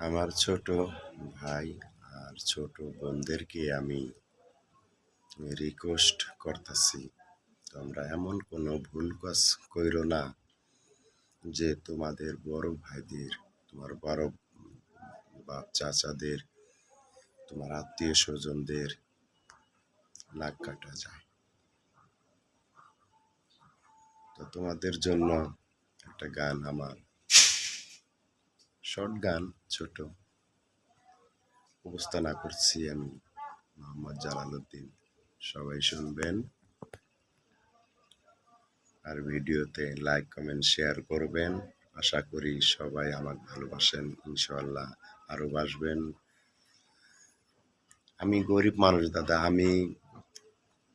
আমার ছোট ভাই আর ছোট বোনদেরকে আমি রিকোয়েস্ট করতেছি, তোমরা এমন কোনো ভুল কাজ কইরো না যে তোমাদের বড় ভাইদের, তোমার বড় বাপ চাচাদের, তোমার আত্মীয় স্বজনদের নাক কাটা যায়। তো তোমাদের জন্য একটা গান, আমার শর্ট গান, ছোট উপস্থাপনা করছি আমি, মোহাম্মদ জালালউদ্দিন। সবাই শুনবেন আর ভিডিওতে লাইক কমেন্ট শেয়ার করবেন। আশা করি সবাই আমাকে ভালোবাসেন, ইনশাআল্লাহ আরো বাসবেন। আমি গরিব মানুষ দাদা, আমি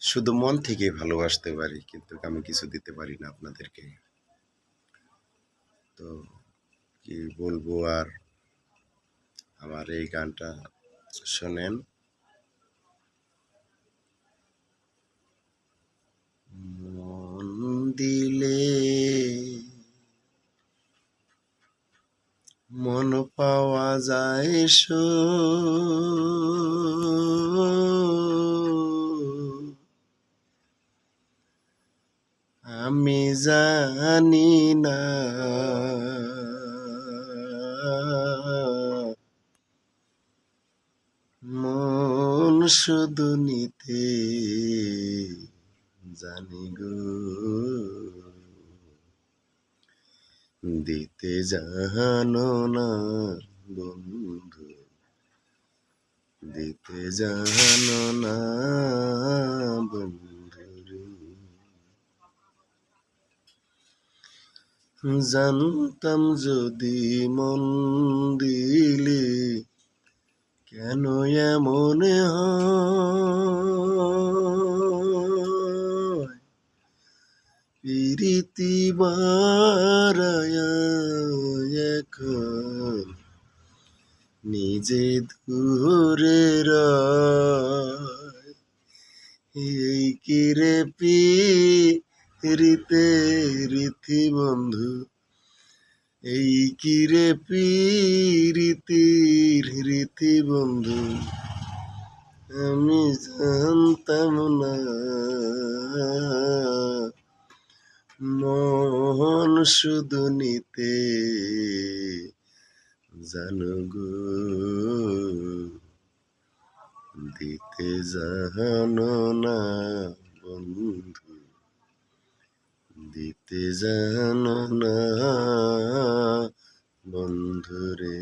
শুধু মন থেকে ভালোবাসতে পারি, কিন্তু আমি কিছু দিতে পারি না আপনাদেরকে। তো কি বলবো আর, আমার এই গানটা শোনেন। মন দিলে মন পাওয়া যায় আমি জানি না মন শুধু নিতে জানি গো, দিতে জানো না বন্ধু, দিতে জানো না বন্ধু। জানতাম যদি মন দিলে কেন এমন হয়, প্রীতি বাড়ায়া এখন নিজে দূরে রয়। এই কি রে প্রীতে রীতি বন্ধু, এই কি রে প্রীতির রীতি বন্ধু, আমি জানতাম না মন শুধু নিতে জানো গো, দিতে জানো না বন্ধু, দিতে জানো না বন্ধুরে।